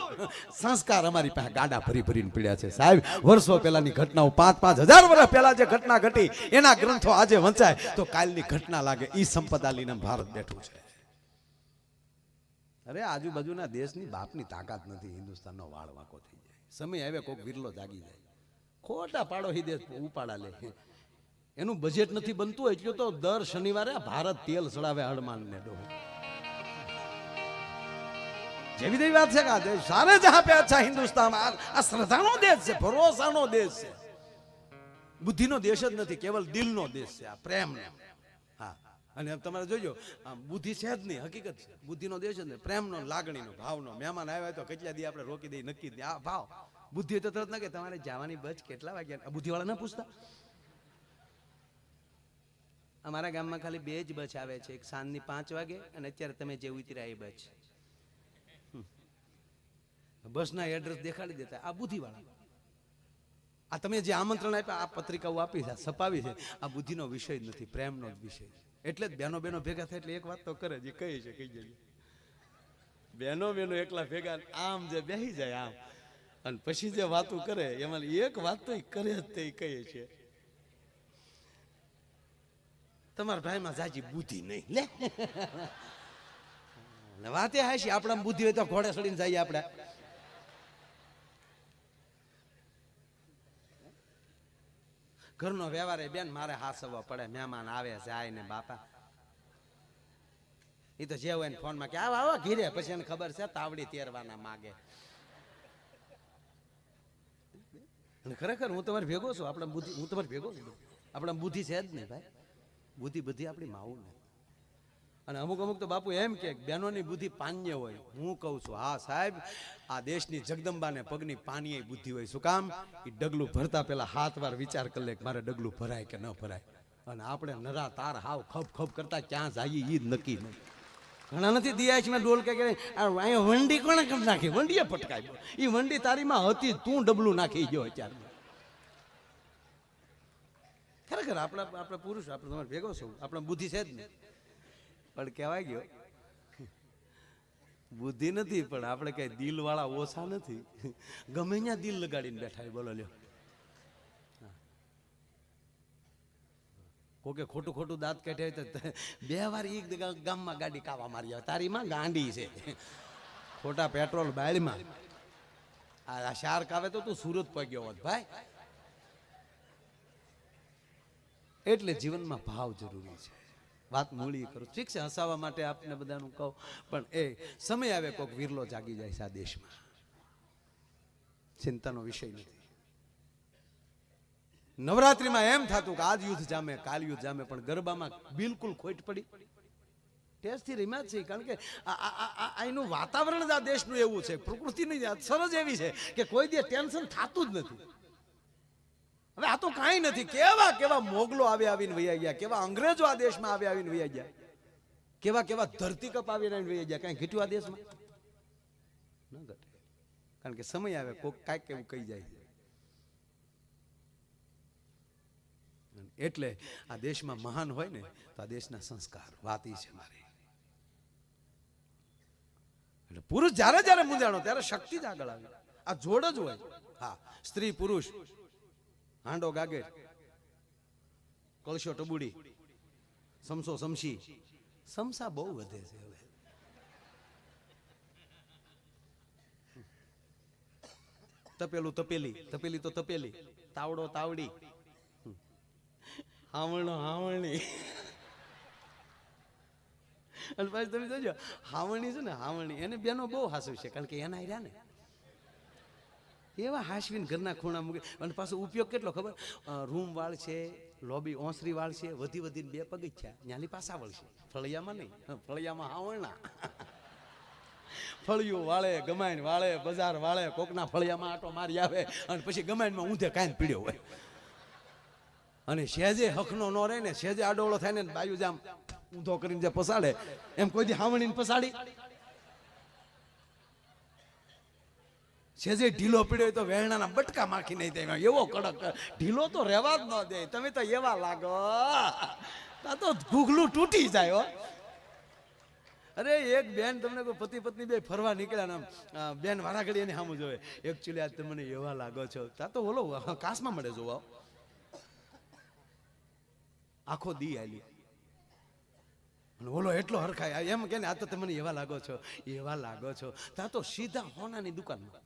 સંસ્કાર અમારી પાસે ગાડા ભરી ભરીને પડ્યા છે સાહેબ. વર્ષો પહેલાની ઘટનાઓ, 5,000 વર્ષ પહેલા જે ઘટના ઘટી એના ગ્રંથો આજે વંચાય તો કાલની ઘટના લાગે. ઈ સંપદા લઈને ભારત બેઠું છે. અરે આજુબાજુના દેશની બાપની તાકાત નથી. હિન્દુસ્તાનનો વાળ વાંકો થઈ જાય. સમય આવે કોક વિરલો જાગી જાય. ખોટા પાડો હી દેશ ઉપાડા લે. એનું બજેટ નથી બનતું એટલું તો દર શનિવારે ભારત તેલ ચડાવે હળમાન ને ડો. જેવી તેવી વાત છે કે આ દેશ સારે જહાં પે અચ્છા હિન્દુસ્તાન. આ શ્રદ્ધાનો દેશ છે, ભરોસાનો દેશ છે. બુદ્ધિનો દેશ જ નથી, કેવલ દિલનો દેશ છે. આ પ્રેમ. હા, અને તમારે જોજો બુદ્ધિ છે જ નહીં, હકીકત છે. બુદ્ધિનો દેશ જ નહીં, પ્રેમનો, લાગણીનો, ભાવનો. મહેમાન આવ્યા તો કેટલા દી આપણે રોકી દઈએ, નક્કી દઈએ. આ ભાવ બુદ્ધિ તો તરત ના કે તમારે જવાની બચ કેટલા વાગ્યા, બુદ્ધિવાળા ના પૂછતા. અમારા ગામમાં ખાલી 2 જ બસ આવે છે, એક સાંજની 5 વાગે અને અત્યારે તમે જે ઉતર્યા એ બસ. બસના એડ્રેસ દેખાડી દેતા. આ બુદ્ધિવાળા. આ તમે જે આમંત્રણ આપ્યા, આ પત્રિકાઓ આપી છે, છપાવી છે, આ બુદ્ધિનો વિષય જ નથી, પ્રેમનો જ વિષય. એટલે જ બેનો ભેગા થાય એટલે એક વાત તો કરે જે કહી છે, કહી જાય. બેનો એકલા ભેગા આમ જે બેસી જાય આમ, અને પછી જે વાતો કરે એમાં એક વાત તો કરે જ તે કહે છે. તમારા ભાઈમાં જાજી બુદ્ધિ નહીં લે વાતે હાશી. આપણા બુદ્ધિ હોય તો ઘોડે ચડીને જઈએ આપણે. ઘરનો વ્યવહાર બેન મારે હાસવવા પડે. મહેમાન આવે જાય ને બાપા એ તો જે હોય ફોનમાં કે આવો ઘીરે, પછી એને ખબર છે તાવડી તેરવાના માગે. ખરેખર હું તમારી ભેગો છું. આપણા બુદ્ધિ, હું તમારી ભેગો છું. આપણા બુદ્ધિ છે જ નહીં ભાઈ. બુદ્ધિ બધી આપણી માવું ને. અને અમુક તો બાપુ એમ કે બહેનોની બુદ્ધિ પાન્ય હોય. હું કહું છું હા સાહેબ, આ દેશની જગદંબાને પગની પાનીય બુદ્ધિ હોય. શું કામ? એ ડગલું ભરતા પેલા 7 વાર વિચાર કરી લે કે મારે ડગલું ભરાય કે ન ભરાય. અને આપણે નરા તાર હાવ ખપ ખપ કરતા ક્યાં જઈએ એ જ નક્કી નહીં. ઘણા નથી દિયા છે મેં ડોલ કે અહીંયા વંડી કોણે કરી નાખી? વંડીએ પટકાવી. એ વંડી તારીમાં હતી, તું ડબલું નાખી ગયો અત્યારે. ખરેખર આપણે પુરુષ આપણે તમારે ભેગો છો, આપણે બુદ્ધિ છે જ નહીં, પણ કહેવાય ગયો બુદ્ધિ નથી, પણ આપણે કઈ દિલ વાળા ઓછા નથી. ગમે ત્યાં દિલ લગાડીને બેઠા. બોલો લ્યો, કોકે ખોટું ખોટું દાંત કાઢ્યા તો 2 વાર એક ગામમાં ગાડી કાવા મારી આવે. તારીમાં ગાંડી છે, ખોટા પેટ્રોલ બાળમાં. આ શાર્ક આવે તો તું સુરત પગ્યો હોત ભાઈ. એટલે જીવનમાં ભાવ જરૂરી છે. વાત મૂળી કરું, ઠીક છે, હસાવવા માટે આપને બધાનું કહું, પણ એ સમય આવે કોઈક વિરલો જાગી જાય છે આ દેશમાં. ચિંતાનો વિષય નથી. નવરાત્રીમાં એમ થતું કે આજ યુદ્ધ જામે, કાલ યુદ્ધ જામે, પણ ગરબામાં બિલકુલ ખોટ પડી. ટેસ્ટથી રીમાં જ છે, કારણ કે એનું વાતાવરણ જ આ દેશનું એવું છે, પ્રકૃતિની સરસ એવી છે કે કોઈ દે ટેન્શન થતું જ નથી. હવે આ તો કાંઈ નથી. કેવા કેવા મોગલો આવીને વૈયા ગયા, કેવા અંગ્રેજો આ દેશમાં આવીને વૈયા ગયા, કેવા કેવા ધરતીકપ આવીને વૈયા ગયા. કાંઈ ઘટ્યું આ દેશમાં? ન ઘટે, કારણ કે સમય આવે કોઈક કાંઈક એવું કહી જાય છે. એટલે આ દેશમાં મહાન હોય ને તો આ દેશના સંસ્કાર વાત ઈ છે મારી. એટલે પુરુષ જ્યારે જ્યારે મૂંઝાણો ત્યારે શક્તિ જ આગળ આવે. આ જોડ જ હોય. હા, સ્ત્રી પુરુષ, હાંડો ગાગર, કળશો ટબુડી, સમસો સમસી. સમસા બહુ વધે છે હવે. તપેલું તપેલી, તપેલી તો તપેલી, તાવડો તાવડી, હાવણો હાવણી. અને પાછું તમે જોજો હાવણી છે ને, હાવણી એને બેનો બહુ હાસુ છે, કારણ કે એના રહ્યા ને એવા હાસવીને ઘરના ખૂણા મૂકે. અને પાછો ઉપયોગ કેટલો ખબર? રૂમ વાળ છે, લોબી ઓસરી વાળ છે, વધી વધીને 2 પગથિયા ન્યાલી પાસા વળશે. ફળિયામાં નહીં, ફળિયામાં હાવણા. ફળિયું વાળે, ગમાઈન વાળે, બજાર વાળે, કોકના ફળિયામાં આટો મારી આવે અને પછી ગમાઈનમાં ઊંધે કાંઈ પીડ્યો હોય. અને સહેજે હકનો ન રહે ને, સહેજે આડોળો થાય ને, બાયુ જામ ઊંધો કરીને જે પસાડે, એમ કોઈ દી હાવણીને પસાડી? સહેજે ઢીલો પીડ્યો તો વેરણાના બટકા માખી નહીં થાય. એવો કડક ઢીલો તો રહેવા જ ન દે. તમે તો એવા લાગો, આ તો ઘૂઘલું તૂટી જાય હો. અરે એક બેન, તમને કોઈ પતિ પત્ની બે ફરવા નીકળ્યા ને બેન વારા ઘડી એની સામું જોવે, એકચ્યુઅલી આજ તમને એવા લાગો છો. ત્યાં તો ઓલો કાસમાં મળે જોવા, આખો દી આલી ઓલો એટલો હરખાય એમ કે આ તો તમને એવા લાગો છો, એવા લાગો છો. ત્યાં તો સીધા હોનાની દુકાનમાં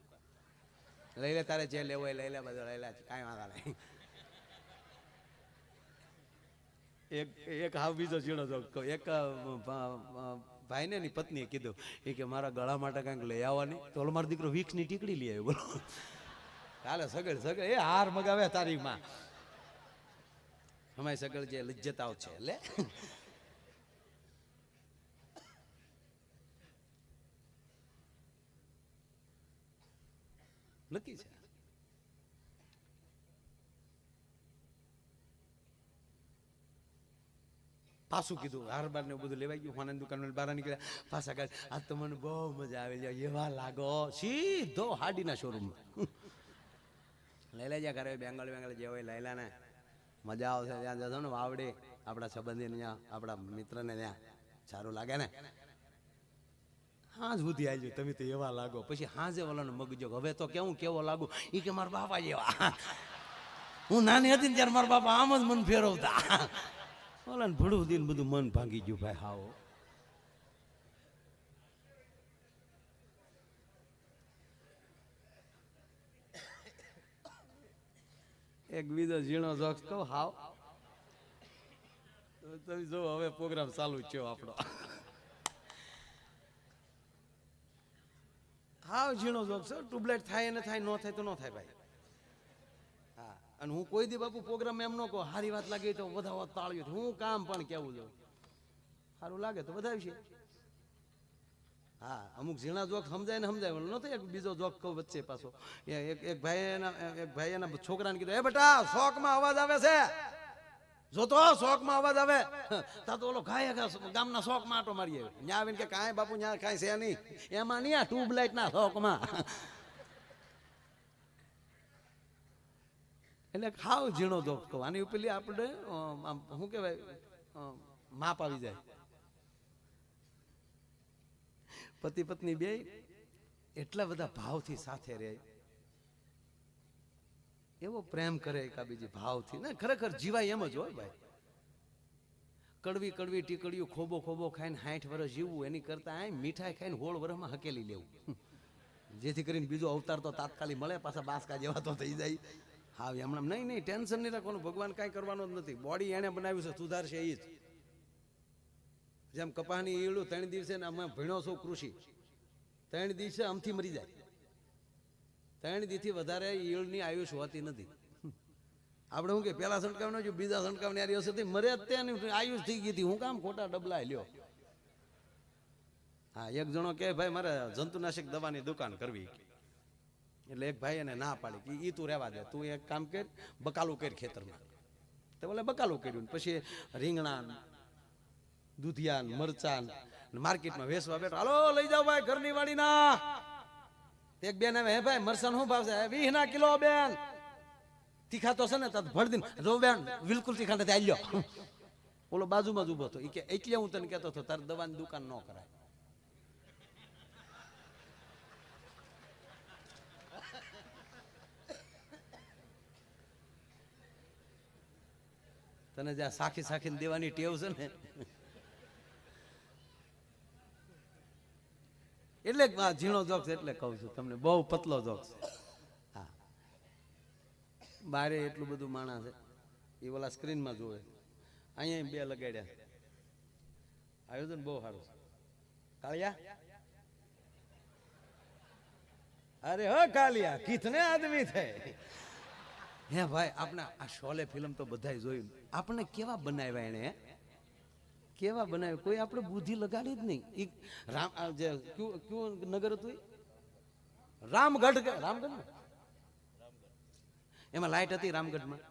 લઈ લે, તારે જે લેવો એ લઈ લે, બધો લઈ લે, કાંઈ વાંધા નહીં. એક હાવ બીજો ચીડો જો. એક ભાઈને ની પત્નીએ કીધું એ કે મારા ગળા માટે કંઈક લઈ આવવાની. તો ઓલો મારો દીકરો વિક્સની ટીકડી લઈ આવ્યો. બોલો, ચાલે સગડ સગડ એ હાર મગાવે તારી માં. અમારી સગડ જે લજ્જતાઓ છે એટલે નક્કી છે. પાછું કીધું હાર બાર ને બધું લેવાઈ ગયું. હોનાની દુકાન બહાર નીકળ્યા, પાછા કાઢ. આજ તો મને બહુ મજા આવે છે, એવા લાગો. સીધો હાડીના શોરૂમમાં લઈ લેજા ઘરે, બેંગલ જે હોય લઈ લે ને, મજા આવશે. ત્યાં જશો ને વાવડે આપણા સંબંધીને, ત્યાં આપણા મિત્રને, ત્યાં સારું લાગે ને. હાજ સુધી આવી તમે તો એવા લાગો. પછી હાજે ઓલાનો મગજો હવે તો કેવું કેવો લાગુ. એ કે મારા બાપા જેવા. હું નાની હતી ને ત્યારે મારા બાપા આમ જ મન ફેરવતા. ઓલા ને ભડું દીને બધું મન ભાંગી ગયું ભાઈ. હાવ એક બીજો ઝીણો જોક્સ કહો. હાવ તમે જો હવે પ્રોગ્રામ ચાલુ થયો આપણો. હાવ ઝીણો જોક્સ. ટ્યુબલાઇટ થાય ને થાય, ન થાય તો ન થાય ભાઈ. હા, અને હું કોઈ દી બાપુ પ્રોગ્રામ એમ ન કહો સારી વાત લાગે તો વધાવો તાળ્યું. હું કામ પણ કેવું છું, સારું લાગે તો વધાવી છે. હા, અમુક ઝીણા જોક સમજાય ને સમજાય નતો. એક બીજો જોક કહું વચ્ચે પાછો. એક ભાઈ એના છોકરાને કીધું, એ બેટા શોકમાં અવાજ આવે છે, જોતો શોખમાં અવાજ આવે તા તો ઓલો ખાય ગામના શોખમાં આટો મારી આવે ન્યા આવીને કે કાંઈ બાપુ ન્યા કાંઈ છે નહીં એમાં નહીં આ ટ્યુબલાઇટ ના શોખમાં એટલે ખાવ ઝીણો જોક કહું આની પેલી આપણે શું કહેવાય માપ આવી જાય. પતિ પત્ની બે એટલા બધા ભાવથી સાથે રહે, એવો પ્રેમ કરે એકાબીજી ભાવથી ને ખરેખર જીવાય એમ જ હોય ભાઈ. કડવી કડવી ટીકડીઓ ખોબો ખોબો ખાઈને 60 વર્ષ જીવવું એની કરતા આ મીઠાઈ ખાઈને 16 વર્ષમાં હકેલી લેવું, જેથી કરીને બીજો અવતાર તો તાત્કાલિક મળે, પાછા બાસકા જેવા તો થઈ જાય. હા હમણાં નહીં ટેન્શન નહીં રાખવાનું, ભગવાન કાંઈ કરવાનો જ નથી. બોડી એને બનાવ્યું છે, સુધારશે એ જ. જેમ કપાસની ઈયળું 3 દિવસે ને અમે ભણ્યો છું કૃષિ, 3 દિવસે આમથી મરી જાય. 3 દિવસથી વધારે ઈયળની આયુષ હોતી નથી. આપણે શું કે પેલા છંટકાવનો જો બીજા છંટકાવની આ હશે મરે ત્યાંની આયુષ થઈ ગઈ હતી, હું કામ ખોટા ડબલા લ્યો. હા એક જણો કે ભાઈ મારે જંતુનાશક દવાની દુકાન કરવી, એટલે એક ભાઈ એને ના પાડી કે ઈ તું રહેવા દે, તું એક કામ કર બકાલું કર ખેતરમાં. તો બોલે બકાલું કર્યું, પછી રીંગણા દૂધિયા મરચાં માર્કેટમાં વેચવા બેઠો, હાલો લઈ જાઓ ભાઈ ઘરની વાડી ના. એક બેન આવે, હે ભાઈ મરચાં શું ભાવ છે? 20 ના કિલો બેન. તીખા તો છે ને ભર દીન રો બેન બિલકુલ તીખા નથી આલ્યો. ઓલો બાજુમાં જ ઉભો હતો, એ કે એટલે હું તને કહેતો હતો તારે દવાની દુકાન ન કરાય. તને જ્યાં સાખી સાખીને દેવાની ટેવ છે ને એટલે ઝીણો જોક્સ એટલે કહું છું તમને, બહુ પતલો જોક્સ. હા બારે એટલું બધું માણસ છે, એ ઓલા સ્ક્રીનમાં જોવે. અહીંયા 2 લગાડ્યા, આયોજન બહુ સારું છે. કાળિયા અરે હો કાલિયા કિતને આદમી થે. હે ભાઈ આપણે આ શોલે ફિલ્મ તો બધાય જોયું, આપણે કેવા બનાવ્યા એને, કેવા બનાવ્યા, કોઈ આપણે બુદ્ધિ લગાડી જ નહીં. રામ જે ક્યું નગર હતું રામગઢ, રામગઢ એમાં લાઈટ હતી રામગઢમાં.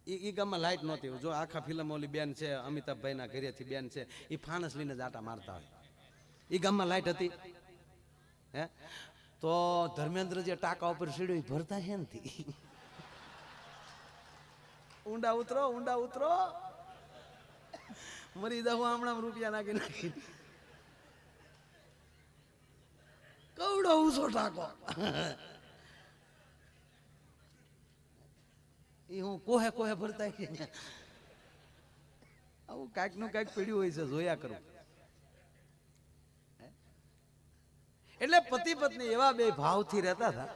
એ ગામમાં લાઈટ નહોતી. જો આખા ફિલ્મ ઓલી બેન છે અમિતાભભાઈ ના ઘરેથી બેન છે, એ ફાનસ લઈને જ આટા મારતા હોય. એ ગામમાં લાઈટ હતી. હે તો ધર્મેન્દ્ર જે ટાંકા ઉપર સીડ્યો એ ભરતા છે નથી. ઊંડા ઉતરો ઊંડા ઉતરો, મરી દઉં હમણાં રૂપિયા નાખી નાખી. કવડો ઊંચો ટાંકો, એ હું કોહે કોહે ભરતા છે. આવું કાંઈક નું કાંઈક પીડ્યું હોય છે, જોયા કરું. એટલે પતિ પત્ની એવા બે ભાવથી રહેતા હતા.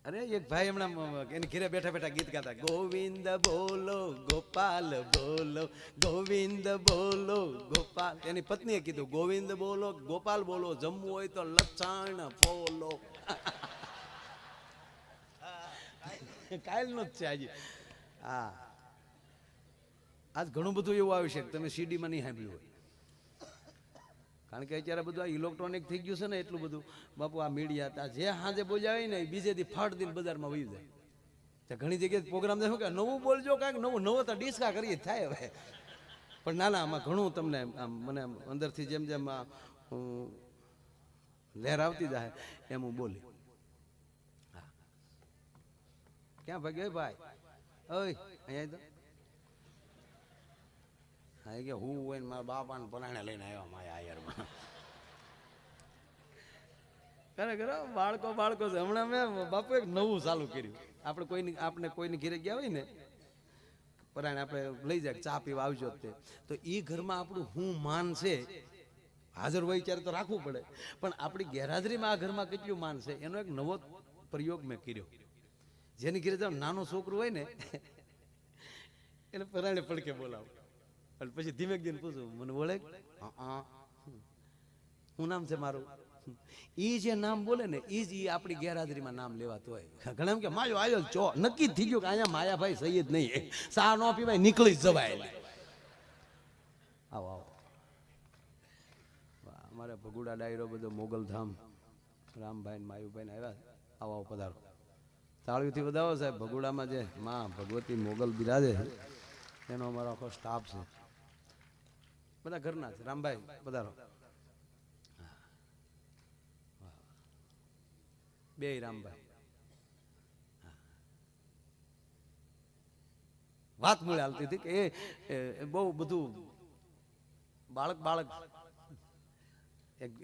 અરે એક ભાઈ હમણાં એની ઘરે બેઠા બેઠા ગીત ગાતા, ગોવિંદ બોલો ગોપાલ બોલો, ગોવિંદ બોલો ગોપાલ. એની પત્નીએ કીધું ગોવિંદ બોલો ગોપાલ બોલો, જમવું હોય તો લસણ ફોલો. કાયલ નો જ છે આજે. હા આજ ઘણું બધું એવું આવી છે તમે સીડીમાં નહીં સાંભળ્યું હોય, કારણ કે અત્યારે બધું આ ઇલેક્ટ્રોનિક થઈ ગયું છે ને એટલું બધું. બાપુ આ મીડિયા જે સાંજે બોલ્યા હોય ને બીજે દી ફાટ દિન બજારમાં વહી જાય. ઘણી જગ્યાએ પ્રોગ્રામ શું કે નવું બોલજો, કાંઈક નવો તો ડિસ્કા કરીએ થાય હવે. પણ ના આમાં ઘણું તમને મને અંદરથી જેમ જેમ લહેર આવતી જાય એમ હું બોલી. હા ક્યાં ભાઈ ગયો ભાઈ? ઓય અહીંયા તો હા કે હું હોય ને મારા બાપાને પરાણે લઈને આવ્યો માયા આયરમાં. ખરેખર બાળકો છે. હમણાં મેં બાપુ એક નવું ચાલુ કર્યું. આપણે કોઈની ઘરે ગયા હોય ને પરાણે આપણે લઈ જાય ચા પીવા આવજો તે, તો એ ઘરમાં આપણું હું માન છે, હાજર હોય ત્યારે તો રાખવું પડે, પણ આપણી ગેરહાજરીમાં આ ઘરમાં કેટલું માન છે એનો એક નવો પ્રયોગ મેં કર્યો. જેની ઘરે જાવ નાનું છોકરું હોય ને એટલે પરાણે પડકે બોલાવું, અને પછી ધીમે ધીમે પૂછું મને બોલે શું નામ છે મારું. ઈ જે નામ બોલે ને ઈ જ આપણી ગેરહાજરીમાં નામ લેવાતું હોય. ઘણા એમ કે માયો આયો ચો, નક્કી જ થઈ ગયું કે અહીંયા માયાભાઈ સહી જ નહીં, સા ન પીવાય નીકળી જ જવાય. આવો આવો અમારે ભગુડા ડાયરો બધો મોગલધામ રામભાઈ માયુભાઈ આવ્યા છે. આવો આવો પધારો. તાળીઓથી વધાવો સાહેબ. ભગુડામાં જે માં ભગવતી મોગલ બિરાજે છે એનો અમારો આખો સ્ટાફ છે, બધા ઘરના છે. રામભાઈ પધારો. બે રામભાઈ વાત મળે હાલતી હતી કે એ બહુ બધું બાળક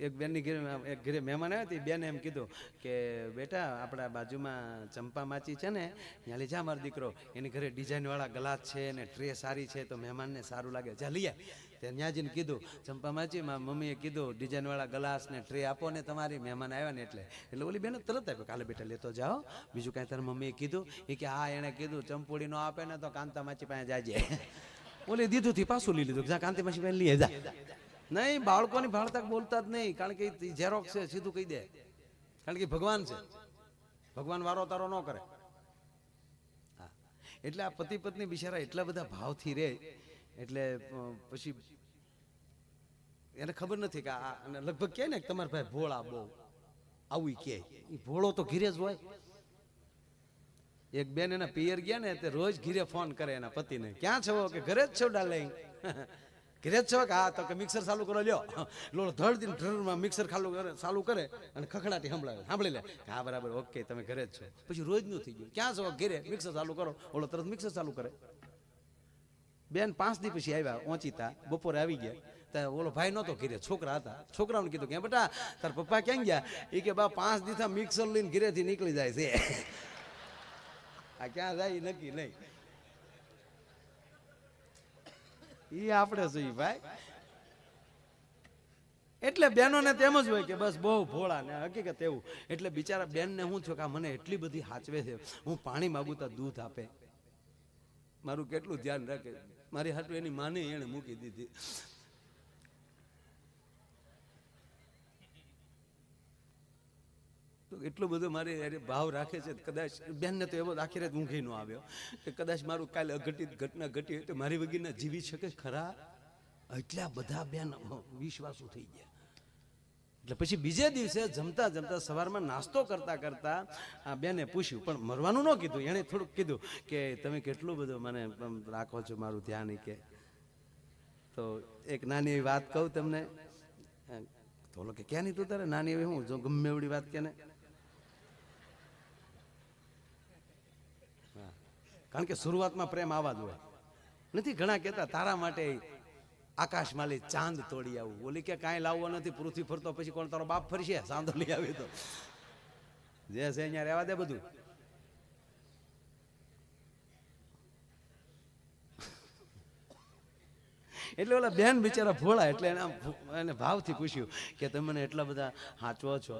એક બેનની ઘરે એક ઘરે મહેમાન આવ્યા હતી. બેને એમ કીધું કે બેટા આપણા બાજુમાં ચંપા માચી છે ને ત્યાં લઈ જા મારો દીકરો, એની ઘરે ડિઝાઇન વાળા ગ્લાસ છે ને ટ્રે સારી છે તો મહેમાનને સારું લાગે, જા લઈ આય. ત્યાં જઈને કીધું ચંપા માચી મમ્મીએ કીધું ડિઝાઇન વાળા ગ્લાસ ને ટ્રે આપો ને તમારી મહેમાન આવ્યા ને એટલે ઓલી બેન તરત આપ્યો, કાલે બેટા લેતો જાઓ. બીજું કાંઈ તારી મમ્મીએ કીધું? એ કે હા એણે કીધું ચંપોડી નો આપે ને તો કાંતા માચી પાસે જાજે. ઓલી દીધું થી પાછું લઈ લીધું, જા કાંતા માચી પાસે લઈ જા. નહીં, બાળકોની ભાળતા બોલતા જ નહીં, કારણ કે ઝેરોક્સ છે, સીધું કહી દે. કારણ કે ભગવાન છે, ભગવાન વારો તારો ન કરે. હા, એટલે આ પતિ પત્ની બિચારા એટલા બધા ભાવથી રહે એટલે પછી એને ખબર નથી કે આ લગભગ કહે ને તમારા ભાઈ ભોળા બહુ આવું કે ભોળો તો ઘીરે જ હોય. એક બેન એના પિયર ગયા ને તે રોજ ઘીરે ફોન કરે એના પતિને, ક્યાં છો? કે ઘરે જ છો ડાર્લિંગ. ઘરે જ છો? કે હા. તો કે મિક્સર ચાલુ કરો લ્યો. લોલો ધડ દિન ડ્રરમાં મિક્સર ચાલુ કરે અને ખખડાટી સંભળાવે, સાંભળી લે. હા બરાબર, ઓકે તમે ઘરે જ છો. પછી રોજનું થઈ ગયું, ક્યાં છો? ઘરે. મિક્સર ચાલુ કરો. ઓલો તરત મિક્સર ચાલુ કરે. બેન 5 દી પછી આવ્યા ઓચિતા, બપોરે આવી ગયા. ઓલો ભાઈ નતો ઘરે, છોકરા હતા. છોકરાઓને કીધું કે બેટા તાર પપ્પા ક્યાં ગયા? એ કે બા 5 દિવસ મિક્સર લઈને ઘરેથી નીકળી જાય છે. આ ક્યાં જાય નક્કી નહીં. એ આપણે જોઈએ ભાઈ. એટલે બહેનોને તેમ જ હોય કે બસ બહુ ભોળા ને હકીકત એવું. એટલે બિચારા બેનને શું થયું કે મને એટલી બધી હાચવે છે, હું પાણી માગું તો દૂધ આપે, મારું કેટલું ધ્યાન રાખે. મારી હાટું એની માને એને મૂકી દીધી. એટલું બધું મારી ભાવ રાખે છે. કદાચ બેનને તો એવો આખી રાત ઊંઘી ન આવ્યો કે કદાચ મારું કાલે અઘટિત ઘટના ઘટી હોય તો મારી વગરના જીવી શકે ખરા. એટલા બધા બેન વિશ્વાસુ થઈ ગયા. એટલે પછી બીજે દિવસે જમતા જમતા સવારમાં નાસ્તો કરતા કરતા આ બેને પૂછ્યું, પણ મરવાનું ન કીધું, એણે થોડુંક કીધું કે તમે કેટલું બધું મને રાખો છો, મારું ધ્યાન. કે તો એક નાની એવી વાત કહું તમને. તો કે ક્યાં નહીં તું તારે નાની એવી હું જો ગમે એવડી વાત કે ને. કારણ કે શરૂઆતમાં પ્રેમ આવા જ હોય. નથી ઘણા કહેતા તારા માટે આકાશમાલી ચાંદ તોડી આવું. ઓલી કે કાંઈ લાવવો નથી, પૃથ્વી ફરતો પછી કોણ તારો બાપ ફરશે ચાંદો લઈ આવી? તો જે છે અહીંયા રહેવા દે બધું. એટલે ઓલા બેન બિચારા ભોળા, એટલે એને ભાવથી પૂછ્યું કે તમે મને એટલા બધા હાચવો છો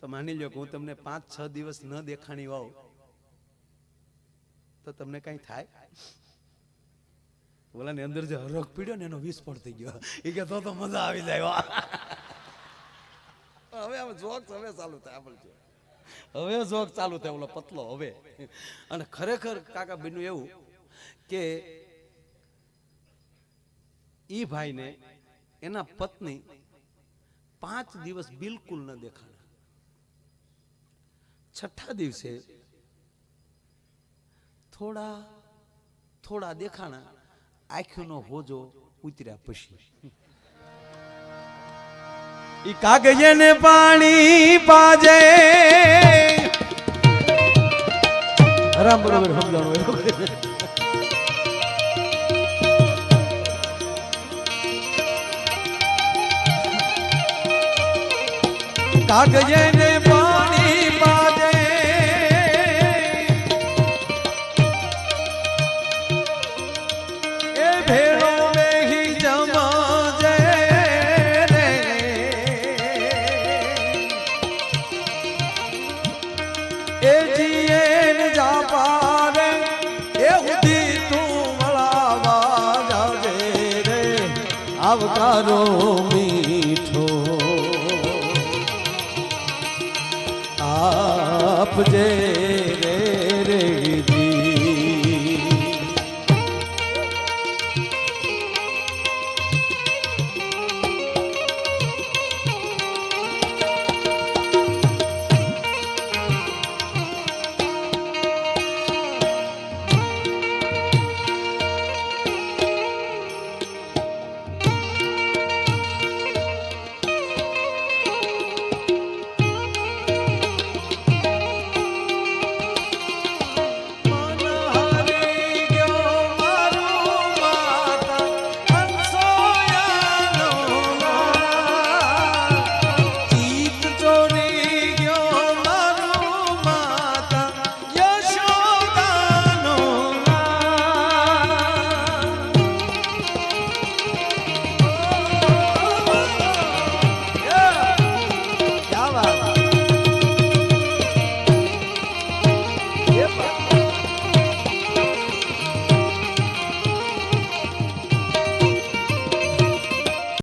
તો માની લો કે હું તમને 5-6 દિવસ ન દેખાણી હોઉં તો તમને કઈ થાય? ઓલાની અંદર જે હરખ પીડ્યો ને એનો વિસ્ફોટ થઈ ગયો. એ કે તો મજા આવી જાય. હવે જોક હવે ચાલુ થાય. હવે જોક ચાલુ થાય. ઓલો પતલો હવે. અને ખરેખર કાકા બન્યું એવું કે ઈ ભાઈને એના પત્ની 5 દિવસ બિલકુલ ન દેખાણા. 6થા દિવસે થોડા દેખાણા. આંખનો હોજો ઉતર્યા પછી ઈ કાગજને પાણી પાજે. રામ બરોબર સમજાણું. કાગજને પાણી પાજે એ ભેળો બેહી જમાજે રે. એ જીએન જાપારે એ ઉધી તું મળાવા જાજે રે. આવકારો મીઠો આપજે.